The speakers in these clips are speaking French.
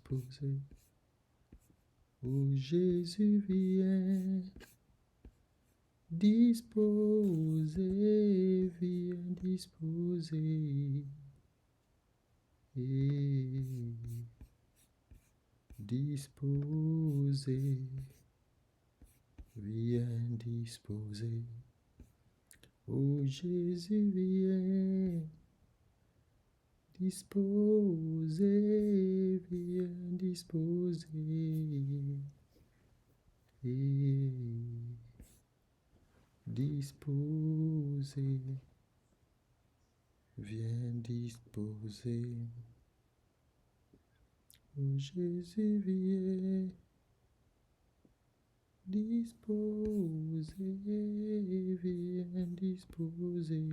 disposer. Oh Jésus, viens disposer, viens disposer. Et disposer, viens disposer. Oh Jésus, viens disposer, viens disposer. Et disposer, viens disposer. Oh Jésus, viens disposer, viens disposer.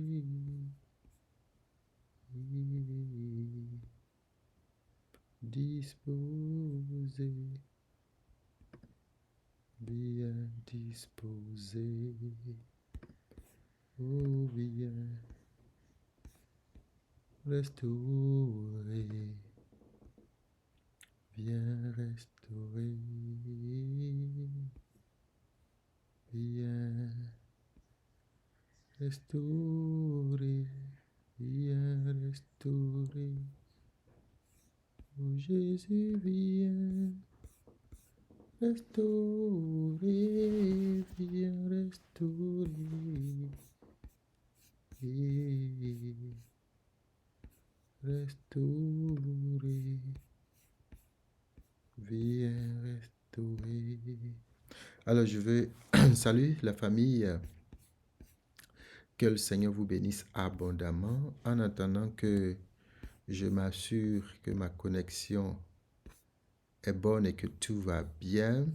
Disposer, bien disposer. Oh, bien restaurer, bien restaurer, bien restaurer, bien restaurer. Oh Jésus, viens restaurer, viens restaurer. Et restaurer, viens restaurer. Alors je veux saluer la famille, que le Seigneur vous bénisse abondamment en attendant que je m'assure que ma connexion est bonne et que tout va bien.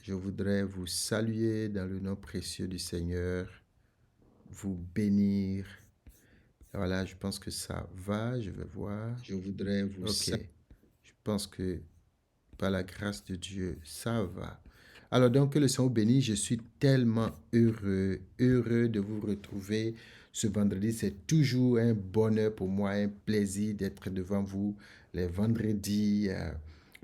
Je voudrais vous saluer dans le nom précieux du Seigneur, vous bénir. Voilà, je pense que ça va, je vais voir. Je voudrais vous saluer. Je pense que par la grâce de Dieu, ça va. Alors donc, que le Seigneur vous bénisse. Je suis tellement heureux de vous retrouver ce vendredi. C'est toujours un bonheur pour moi, un plaisir d'être devant vous les vendredis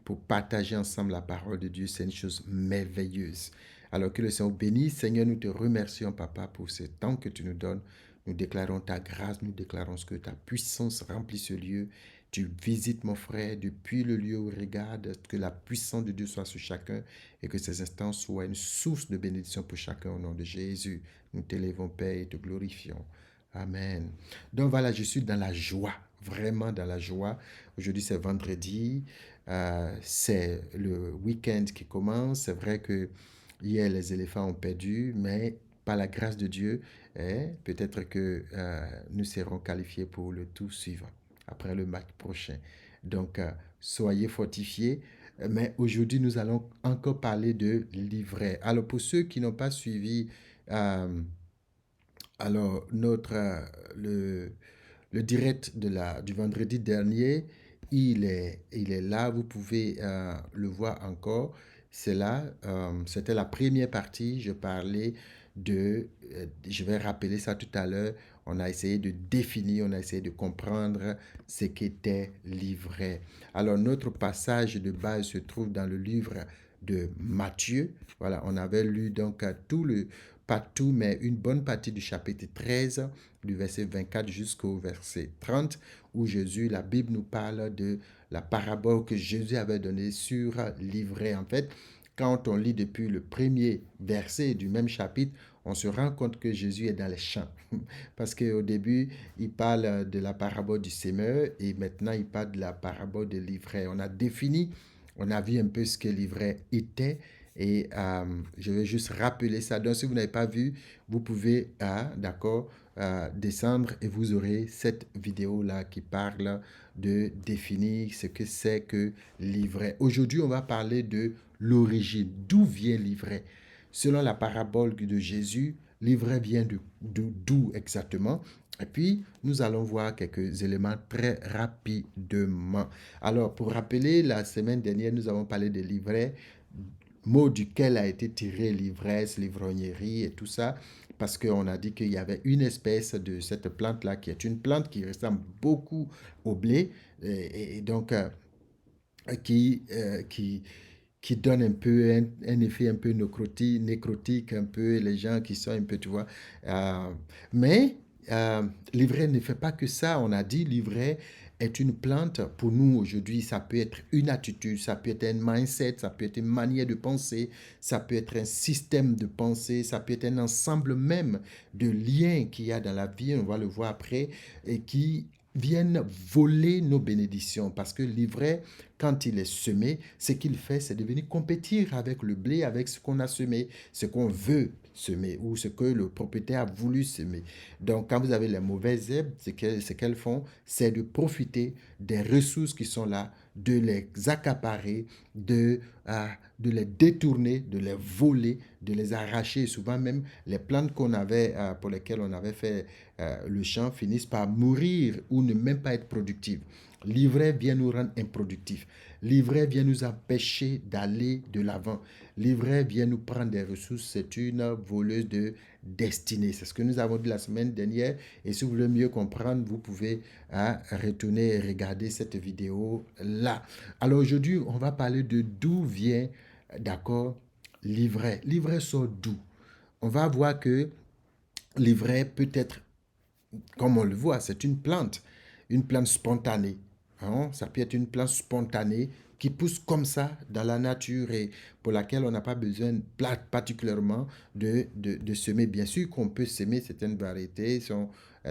pour partager ensemble la parole de Dieu. C'est une chose merveilleuse. Alors que le Seigneur vous bénisse. Seigneur, nous te remercions, Papa, pour ce temps que tu nous donnes. Nous déclarons ta grâce, nous déclarons que ta puissance remplit ce lieu. Tu visites mon frère depuis le lieu où il regarde, que la puissance de Dieu soit sur chacun et que ces instants soient une source de bénédiction pour chacun au nom de Jésus. Nous t'élèvons, Père, et te glorifions. Amen. Donc voilà, je suis dans la joie, vraiment dans la joie. Aujourd'hui, c'est vendredi, c'est le week-end qui commence. C'est vrai que hier, les éléphants ont perdu, mais par la grâce de Dieu, peut-être que nous serons qualifiés pour le tour suivant après le match prochain. Donc, soyez fortifiés. Mais aujourd'hui, nous allons encore parler de livret. Alors, pour ceux qui n'ont pas suivi alors le direct du vendredi dernier, il est là, vous pouvez le voir encore. C'est là, c'était la première partie, je parlais je vais rappeler ça tout à l'heure, on a essayé de définir, on a essayé de comprendre ce qu'était l'ivraie. Alors notre passage de base se trouve dans le livre de Matthieu. Voilà, on avait lu donc pas tout, mais une bonne partie du chapitre 13, du verset 24 jusqu'au verset 30, où la Bible nous parle de la parabole que Jésus avait donnée sur l'ivraie. En fait, quand on lit depuis le premier verset du même chapitre, on se rend compte que Jésus est dans les champs. Parce qu'au début, il parle de la parabole du semeur et maintenant il parle de la parabole de l'ivraie. On a vu un peu ce que l'ivraie était et je vais juste rappeler ça. Donc, si vous n'avez pas vu, vous pouvez, descendre et vous aurez cette vidéo-là qui parle de définir ce que c'est que l'ivraie. Aujourd'hui, on va parler de l'origine. D'où vient l'ivraie? Selon la parabole de Jésus, l'ivraie vient d'où exactement? Et puis, nous allons voir quelques éléments très rapidement. Alors, pour rappeler, la semaine dernière, nous avons parlé de l'ivraie, mot duquel a été tiré l'ivresse, l'ivrognerie et tout ça, parce qu'on a dit qu'il y avait une espèce de cette plante-là qui est une plante qui ressemble beaucoup au blé. Et donc, qui, qui donne un peu un effet un peu nécrotique, un peu les gens qui sont un peu, tu vois. Euh, mais l'ivraie ne fait pas que ça. On a dit l'ivraie est une plante. Pour nous aujourd'hui, ça peut être une attitude, ça peut être un mindset, ça peut être une manière de penser, ça peut être un système de pensée, ça peut être un ensemble même de liens qu'il y a dans la vie, on va le voir après, et qui viennent voler nos bénédictions. Parce que l'ivraie, quand il est semé, ce qu'il fait, c'est de venir compétir avec le blé, avec ce qu'on a semé, ce qu'on veut semer ou ce que le propriétaire a voulu semer. Donc, quand vous avez les mauvaises herbes, ce qu'elles font, c'est de profiter des ressources qui sont là, de les accaparer, de les détourner, de les voler, de les arracher. Souvent même, les plantes qu'on avait, pour lesquelles on avait fait le champ finissent par mourir ou ne même pas être productives. L'ivraie vient nous rendre improductifs. L'ivraie vient nous empêcher d'aller de l'avant. L'ivraie vient nous prendre des ressources. C'est une voleuse de destinée. C'est ce que nous avons dit la semaine dernière. Et si vous voulez mieux comprendre, vous pouvez retourner et regarder cette vidéo-là. Alors aujourd'hui, on va parler de d'où vient, d'accord, l'ivraie. L'ivraie sort d'où? On va voir que l'ivraie peut être, comme on le voit, c'est une plante spontanée. Hein. Ça peut être une plante spontanée qui pousse comme ça dans la nature et pour laquelle on n'a pas besoin particulièrement de semer. Bien sûr qu'on peut semer certaines variétés,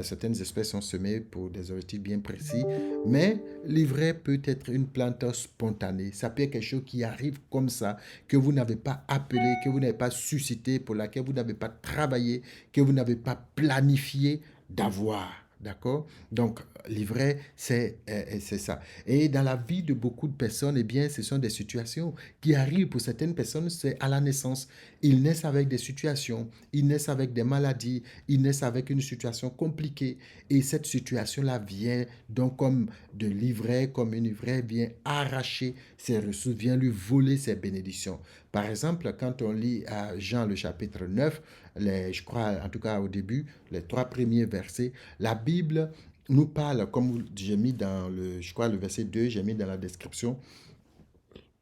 certaines espèces sont semées pour des objectifs bien précis, mais l'ivraie peut être une plante spontanée. Ça peut être quelque chose qui arrive comme ça, que vous n'avez pas appelé, que vous n'avez pas suscité, pour laquelle vous n'avez pas travaillé, que vous n'avez pas planifié d'avoir. D'accord? Donc, l'ivraie, c'est ça. Et dans la vie de beaucoup de personnes, eh bien, ce sont des situations qui arrivent. Pour certaines personnes, c'est à la naissance. Ils naissent avec des situations, ils naissent avec des maladies, ils naissent avec une situation compliquée. Et cette situation-là vient, donc, comme de l'ivraie, comme une ivraie, vient arracher ses ressources, vient lui voler ses bénédictions. Par exemple, quand on lit à Jean le chapitre 9, je crois, en tout cas au début, les 3 premiers versets, la Bible nous parle, comme j'ai mis dans le, je crois, le verset 2, j'ai mis dans la description,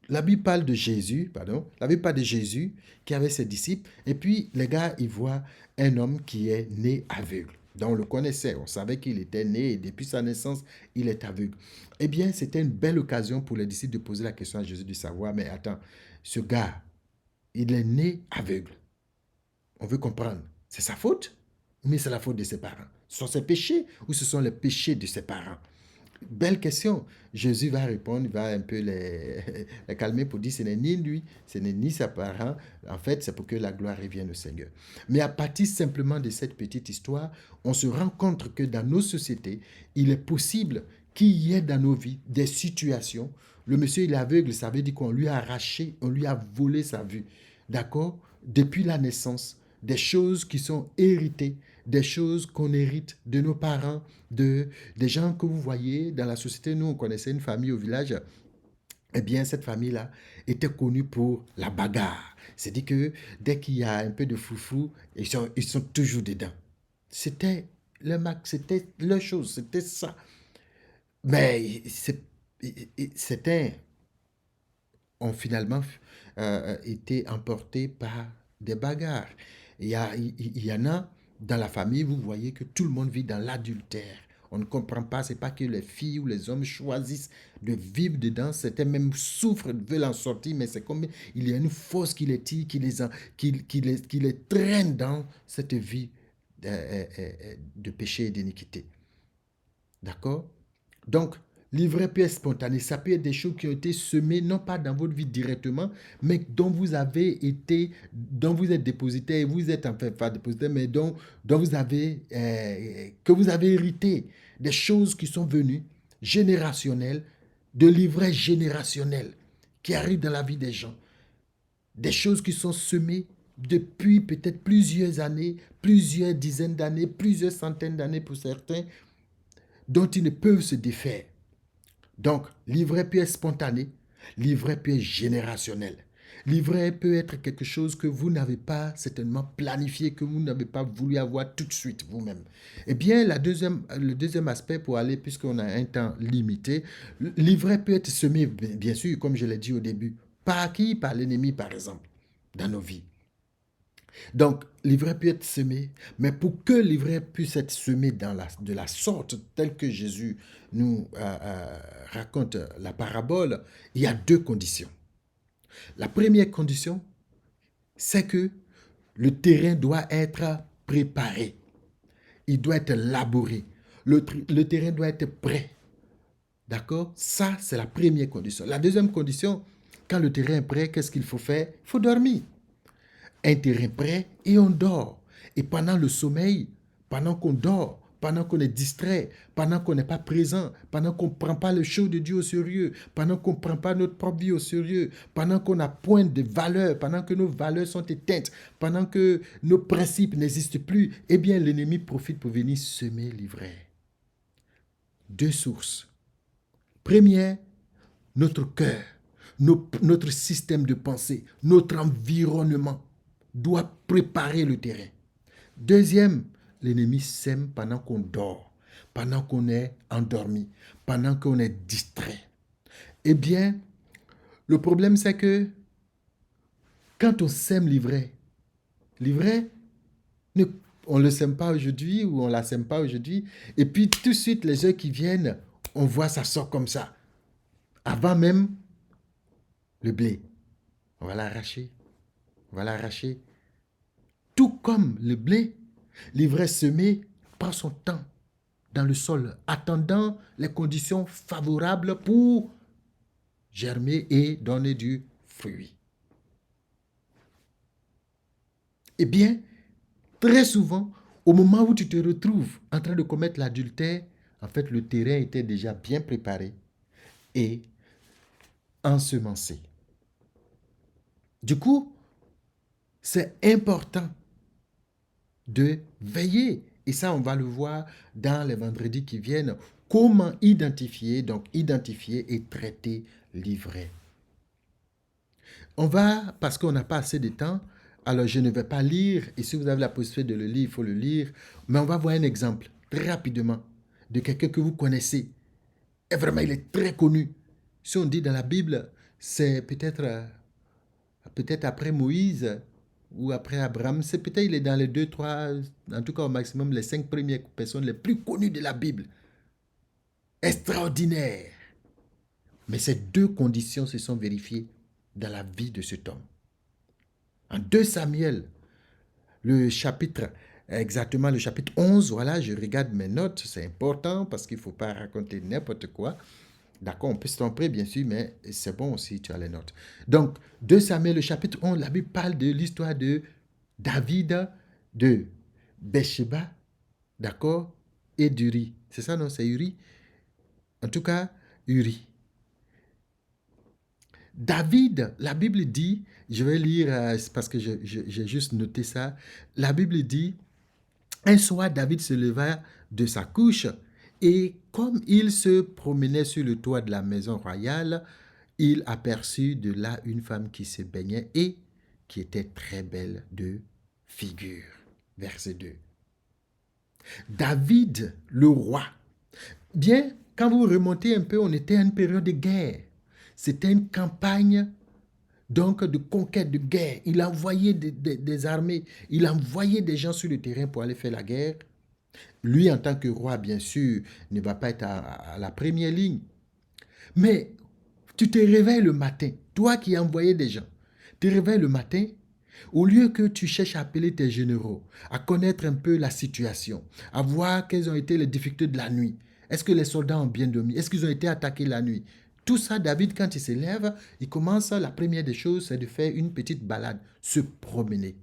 la Bible parle de Jésus, pardon, la Bible parle de Jésus qui avait ses disciples, et puis les gars, ils voient un homme qui est né aveugle. Donc on le connaissait, on savait qu'il était né et depuis sa naissance, il est aveugle. Eh bien, c'était une belle occasion pour les disciples de poser la question à Jésus de savoir, mais attends, ce gars, il est né aveugle. On veut comprendre, c'est sa faute, mais c'est la faute de ses parents. Ce sont ses péchés ou ce sont les péchés de ses parents? Belle question. Jésus va répondre, il va un peu les calmer pour dire ce n'est ni lui, ce n'est ni ses parents. En fait, c'est pour que la gloire revienne au Seigneur. Mais à partir simplement de cette petite histoire, on se rend compte que dans nos sociétés, il est possible qu'il y ait dans nos vies des situations. Le monsieur, il est aveugle, ça veut dire qu'on lui a arraché, on lui a volé sa vue. D'accord? Depuis la naissance, des choses qui sont héritées, des choses qu'on hérite de nos parents, des gens que vous voyez dans la société. Nous, on connaissait une famille au village. Eh bien, cette famille-là était connue pour la bagarre. C'est-à-dire que dès qu'il y a un peu de foufou, ils sont toujours dedans. C'était c'était leur chose, c'était ça. Mais c'était, ont finalement été emportés par des bagarres. Il y en a dans la famille, vous voyez que tout le monde vit dans l'adultère. On ne comprend pas, c'est pas que les filles ou les hommes choisissent de vivre dedans, certains même souffrent, veulent en sortir, mais c'est comme il y a une force qui les tire, qui les traîne dans cette vie de péché et d'iniquité. D'accord? Donc, l'ivraie peut être spontanée. Ça peut être des choses qui ont été semées, non pas dans votre vie directement, mais dont vous avez été, dont vous êtes dépositaire, vous êtes en fait pas dépositaire, mais dont vous avez, que vous avez hérité. Des choses qui sont venues, générationnelles, de l'ivraie générationnelle, qui arrivent dans la vie des gens. Des choses qui sont semées depuis peut-être plusieurs années, plusieurs dizaines d'années, plusieurs centaines d'années pour certains, dont ils ne peuvent se défaire. Donc, l'ivraie peut être spontanée, l'ivraie peut être générationnelle. Livrer peut être quelque chose que vous n'avez pas certainement planifié, que vous n'avez pas voulu avoir tout de suite vous-même. Eh bien, le deuxième aspect pour aller, puisqu'on a un temps limité, livrer peut être semé, bien sûr, comme je l'ai dit au début. Par qui? Par l'ennemi, par exemple, dans nos vies. Donc, l'ivraie peut être semé, mais pour que l'ivraie puisse être semé de la sorte telle que Jésus nous raconte la parabole, il y a deux conditions. La première condition, c'est que le terrain doit être préparé, il doit être labouré, le terrain doit être prêt. D'accord? Ça, c'est la première condition. La deuxième condition, quand le terrain est prêt, qu'est-ce qu'il faut faire? Il faut dormir. Un terrain prêt et on dort. Et pendant le sommeil, pendant qu'on dort, pendant qu'on est distrait, pendant qu'on n'est pas présent, pendant qu'on ne prend pas le show de Dieu au sérieux, pendant qu'on ne prend pas notre propre vie au sérieux, pendant qu'on a point de valeur, pendant que nos valeurs sont éteintes, pendant que nos principes n'existent plus, eh bien l'ennemi profite pour venir semer l'ivraie. Deux sources. Première, notre cœur, notre système de pensée, notre environnement doit préparer le terrain. Deuxième, l'ennemi sème pendant qu'on dort, pendant qu'on est endormi, pendant qu'on est distrait. Eh bien, le problème c'est que quand on sème l'ivraie, on ne le sème pas aujourd'hui ou on ne la sème pas aujourd'hui, et puis tout de suite les heures qui viennent, on voit ça sort comme ça. Avant même le blé, on va l'arracher, on va l'arracher. Tout comme le blé, l'ivraie semée prend son temps dans le sol, attendant les conditions favorables pour germer et donner du fruit. Eh bien, très souvent, au moment où tu te retrouves en train de commettre l'adultère, en fait, le terrain était déjà bien préparé et ensemencé. Du coup, c'est important de veiller. Et ça, on va le voir dans les vendredis qui viennent. Comment identifier et traiter l'ivraie. On va, parce qu'on n'a pas assez de temps, alors je ne vais pas lire, et si vous avez la possibilité de le lire, il faut le lire, mais on va voir un exemple, très rapidement, de quelqu'un que vous connaissez. Et vraiment, il est très connu. Si on dit dans la Bible, c'est peut-être après Moïse ou après Abraham, c'est peut-être il est dans les 2, 3, en tout cas au maximum les 5 premières personnes les plus connues de la Bible. Extraordinaire. Mais ces deux conditions se sont vérifiées dans la vie de cet homme. En 2 Samuel, exactement le chapitre 11, voilà, je regarde mes notes, c'est important parce qu'il ne faut pas raconter n'importe quoi. D'accord, on peut se tromper bien sûr, mais c'est bon aussi, tu as les notes. Donc, 2 Samuel, le chapitre 11, la Bible parle de l'histoire de David, de Bathsheba, d'accord, et d'Uri. C'est ça, non? C'est Uri? En tout cas, Uri. David, la Bible dit, je vais lire parce que j'ai juste noté ça, la Bible dit, un soir, David se leva de sa couche et comme il se promenait sur le toit de la maison royale, il aperçut de là une femme qui se baignait et qui était très belle de figure. Verset 2. David, le roi. Bien, quand vous remontez un peu, on était à une période de guerre. C'était une campagne donc de conquête, de guerre. Il envoyait des armées, il envoyait des gens sur le terrain pour aller faire la guerre. Lui, en tant que roi, bien sûr, ne va pas être à la première ligne. Mais tu te réveilles le matin, toi qui as envoyé des gens, tu te réveilles le matin, au lieu que tu cherches à appeler tes généraux, à connaître un peu la situation, à voir quelles ont été les difficultés de la nuit. Est-ce que les soldats ont bien dormi? Est-ce qu'ils ont été attaqués la nuit? Tout ça, David, quand il se lève, il commence, la première des choses, c'est de faire une petite balade, se promener.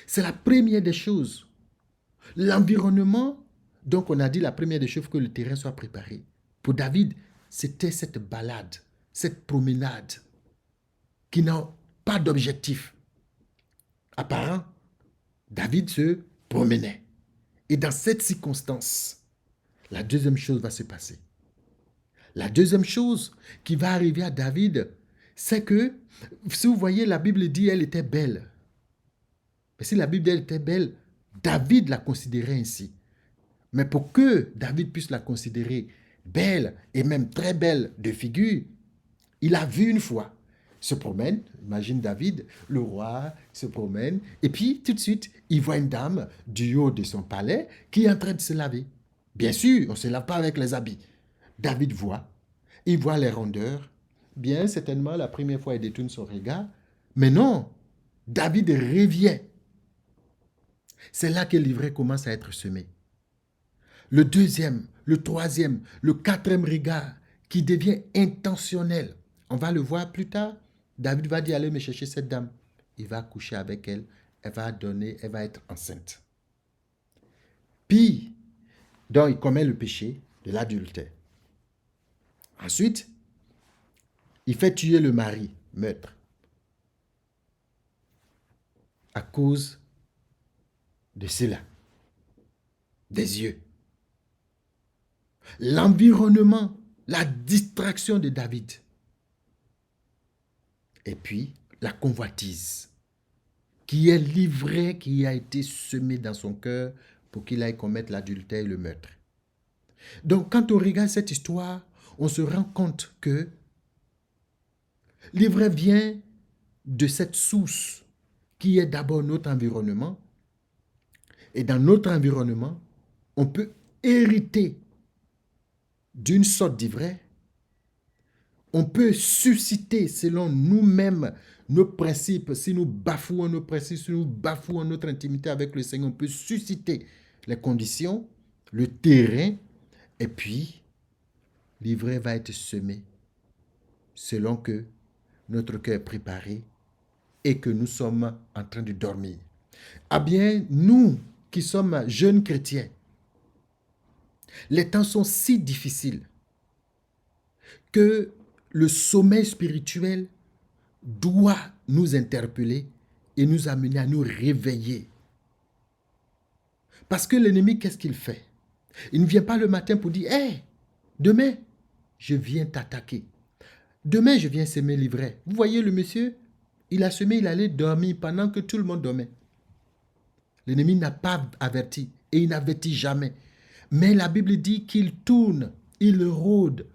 C'est la première des choses. L'environnement, donc on a dit la première des choses que le terrain soit préparé. Pour David, c'était cette balade, cette promenade qui n'a pas d'objectif apparent. David se promenait. Et dans cette circonstance, la deuxième chose va se passer. La deuxième chose qui va arriver à David, c'est que, si vous voyez, la Bible dit elle était belle. Mais si la Bible elle était belle, David la considérait ainsi. Mais pour que David puisse la considérer belle et même très belle de figure, il a vu une fois, se promène, imagine David, le roi se promène, et puis tout de suite, il voit une dame du haut de son palais qui est en train de se laver. Bien sûr, on ne se lave pas avec les habits. David voit, il voit les rondeurs. Bien certainement, la première fois, il détourne son regard. Mais non, David revient. C'est là que l'ivraie commence à être semé. Le deuxième, le troisième, le quatrième regard qui devient intentionnel. On va le voir plus tard. David va dire, allez me chercher cette dame. Il va coucher avec elle. Elle va donner, elle va être enceinte. Puis, donc il commet le péché de l'adultère. Ensuite, il fait tuer le mari, meurtre, à cause de cela, des yeux. L'environnement, la distraction de David. Et puis, la convoitise, qui est l'ivraie qui a été semée dans son cœur pour qu'il aille commettre l'adultère et le meurtre. Donc, quand on regarde cette histoire, on se rend compte que l'ivraie vient de cette source qui est d'abord notre environnement. Et dans notre environnement, on peut hériter d'une sorte d'ivraie. On peut susciter selon nous-mêmes nos principes. Si nous bafouons nos principes, si nous bafouons notre intimité avec le Seigneur, on peut susciter les conditions, le terrain, et puis l'ivraie va être semée selon que notre cœur est préparé et que nous sommes en train de dormir. Ah bien, nous qui sommes jeunes chrétiens, les temps sont si difficiles que le sommeil spirituel doit nous interpeller et nous amener à nous réveiller. Parce que l'ennemi, qu'est-ce qu'il fait? Il ne vient pas le matin pour dire, « Hey, demain, je viens t'attaquer. Demain, je viens semer l'ivraie. » Vous voyez le monsieur, il a semé, il allait dormir pendant que tout le monde dormait. L'ennemi n'a pas averti et il n'avertit jamais. Mais la Bible dit qu'il tourne, il rôde,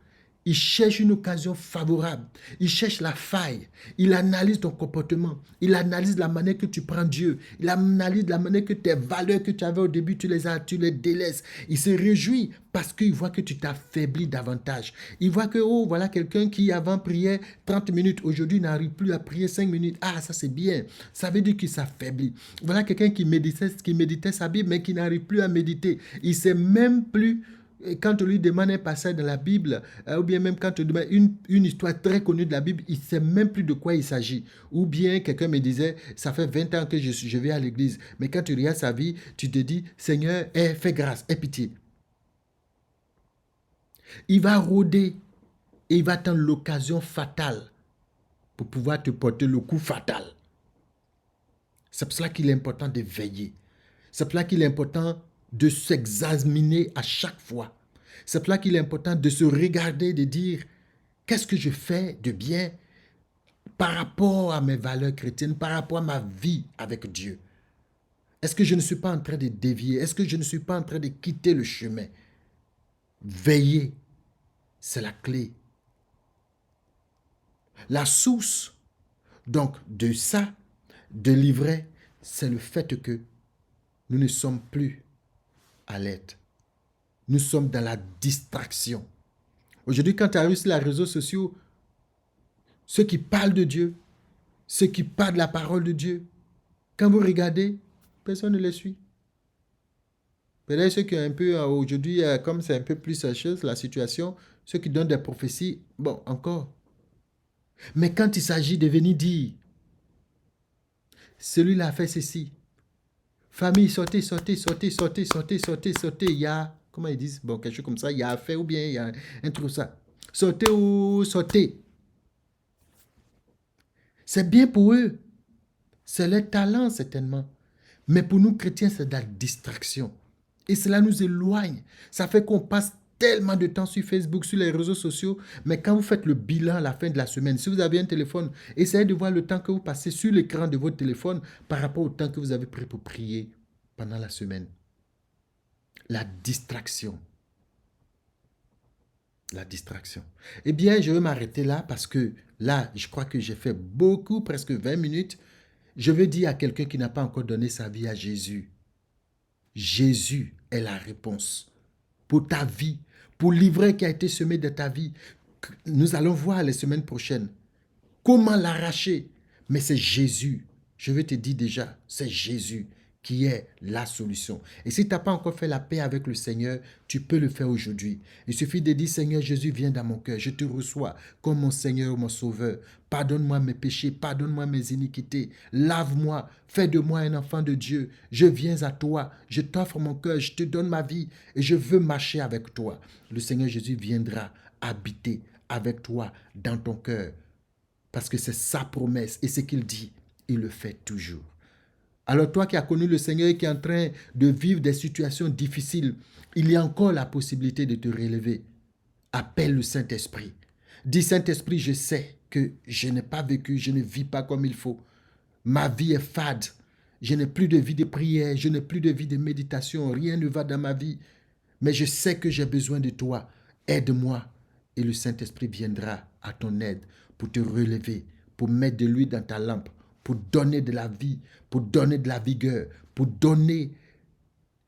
il cherche une occasion favorable, il cherche la faille, il analyse ton comportement, il analyse la manière que tu prends Dieu, il analyse la manière que tes valeurs que tu avais au début, tu les délaisses. Il se réjouit parce qu'il voit que tu t'affaiblis davantage. Il voit que, oh, voilà quelqu'un qui avant priait 30 minutes, aujourd'hui n'arrive plus à prier 5 minutes. Ah, ça c'est bien. Ça veut dire qu'il s'affaiblit. Voilà quelqu'un qui méditait sa Bible, mais qui n'arrive plus à méditer. Il ne sait même plus. Et quand on lui demande un passage dans la Bible, ou bien même quand on demande une histoire très connue de la Bible, il ne sait même plus de quoi il s'agit. Ou bien quelqu'un me disait, ça fait 20 ans que je vais à l'église. Mais quand tu regardes sa vie, tu te dis, Seigneur, fais grâce, aie pitié. Il va rôder et il va attendre l'occasion fatale pour pouvoir te porter le coup fatal. C'est pour cela qu'il est important de veiller. C'est pour cela qu'il est important de s'examiner à chaque fois. C'est pour cela qu'il est important de se regarder, de dire, qu'est-ce que je fais de bien par rapport à mes valeurs chrétiennes, par rapport à ma vie avec Dieu? Est-ce que je ne suis pas en train de dévier? Est-ce que je ne suis pas en train de quitter le chemin? Veiller, c'est la clé. La source, donc, de ça, de l'ivraie, c'est le fait que nous ne sommes plus alertes. Nous sommes dans la distraction. Aujourd'hui, quand tu arrives sur les réseaux sociaux, ceux qui parlent de Dieu, ceux qui parlent de la parole de Dieu, quand vous regardez, personne ne les suit. Peut-être ceux qui ont un peu, aujourd'hui, comme c'est un peu plus chose, la situation, ceux qui donnent des prophéties, bon, encore. Mais quand il s'agit de venir dire, celui-là a fait ceci, famille, sortez, sortez, sortez, sortez, sortez, sortez, sortez, il y a, comment ils disent, bon, quelque chose comme ça, il y a affaire ou bien il y a un truc comme ça. Sortez ou sortez. C'est bien pour eux. C'est leur talent, certainement. Mais pour nous, chrétiens, c'est de la distraction. Et cela nous éloigne. Ça fait qu'on passe tellement de temps sur Facebook, sur les réseaux sociaux, mais quand vous faites le bilan à la fin de la semaine, si vous avez un téléphone, essayez de voir le temps que vous passez sur l'écran de votre téléphone par rapport au temps que vous avez pris pour prier pendant la semaine. La distraction. La distraction. Eh bien, je vais m'arrêter là parce que là, je crois que j'ai fait beaucoup, presque 20 minutes. Je veux dire à quelqu'un qui n'a pas encore donné sa vie à Jésus, Jésus est la réponse pour ta vie, pour l'ivraie qui a été semé de ta vie. Nous allons voir les semaines prochaines comment l'arracher. Mais c'est Jésus. Je vais te dire déjà, c'est Jésus qui est la solution. Et si tu n'as pas encore fait la paix avec le Seigneur, tu peux le faire aujourd'hui. Il suffit de dire, Seigneur Jésus, viens dans mon cœur. Je te reçois comme mon Seigneur, mon Sauveur. Pardonne-moi mes péchés, pardonne-moi mes iniquités. Lave-moi, fais de moi un enfant de Dieu. Je viens à toi, je t'offre mon cœur, je te donne ma vie et je veux marcher avec toi. Le Seigneur Jésus viendra habiter avec toi dans ton cœur. Parce que c'est sa promesse et ce qu'il dit, il le fait toujours. Alors toi qui as connu le Seigneur et qui es en train de vivre des situations difficiles, il y a encore la possibilité de te relever. Appelle le Saint-Esprit. Dis Saint-Esprit, je sais que je n'ai pas vécu, je ne vis pas comme il faut. Ma vie est fade. Je n'ai plus de vie de prière, je n'ai plus de vie de méditation, rien ne va dans ma vie. Mais je sais que j'ai besoin de toi. Aide-moi. Et le Saint-Esprit viendra à ton aide pour te relever, pour mettre de l'huile dans ta lampe, pour donner de la vie, pour donner de la vigueur, pour donner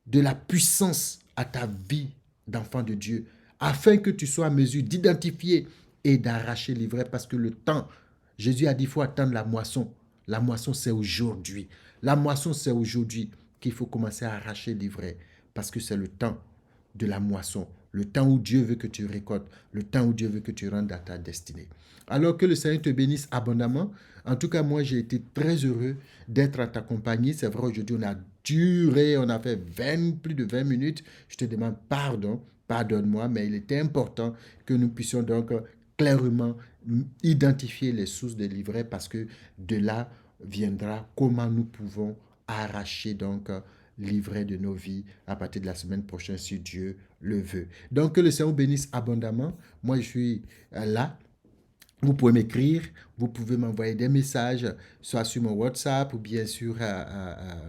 de la puissance à ta vie d'enfant de Dieu, afin que tu sois à mesure d'identifier et d'arracher l'ivraie, parce que le temps, Jésus a dit, il faut attendre la moisson. La moisson, c'est aujourd'hui. La moisson, c'est aujourd'hui qu'il faut commencer à arracher l'ivraie, parce que c'est le temps de la moisson, le temps où Dieu veut que tu récoltes, le temps où Dieu veut que tu rentres à ta destinée. Alors que le Seigneur te bénisse abondamment. En tout cas, moi, j'ai été très heureux d'être à ta compagnie. C'est vrai, aujourd'hui, on a duré, on a fait plus de 20 minutes. Je te demande pardon, pardonne-moi, mais il était important que nous puissions donc clairement identifier les sources de l'ivraie parce que de là viendra comment nous pouvons arracher donc l'ivraie de nos vies à partir de la semaine prochaine si Dieu le veut. Donc que le Seigneur bénisse abondamment. Moi, je suis là. Vous pouvez m'écrire, vous pouvez m'envoyer des messages, soit sur mon WhatsApp ou bien sur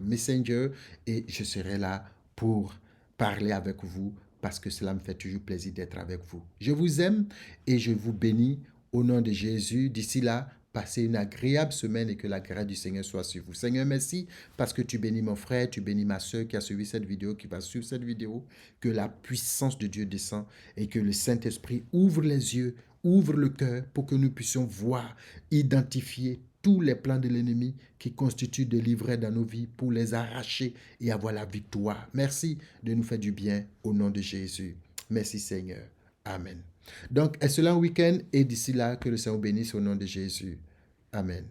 Messenger, et je serai là pour parler avec vous parce que cela me fait toujours plaisir d'être avec vous. Je vous aime et je vous bénis au nom de Jésus. D'ici là, passez une agréable semaine et que la grâce du Seigneur soit sur vous. Seigneur, merci parce que tu bénis mon frère, tu bénis ma soeur qui a suivi cette vidéo, qui va suivre cette vidéo. Que la puissance de Dieu descend et que le Saint-Esprit ouvre les yeux, ouvre le cœur pour que nous puissions voir, identifier tous les plans de l'ennemi qui constituent des livrets dans nos vies pour les arracher et avoir la victoire. Merci de nous faire du bien au nom de Jésus. Merci Seigneur. Amen. Donc, excellent week-end et d'ici là, que le Seigneur bénisse au nom de Jésus. Amen.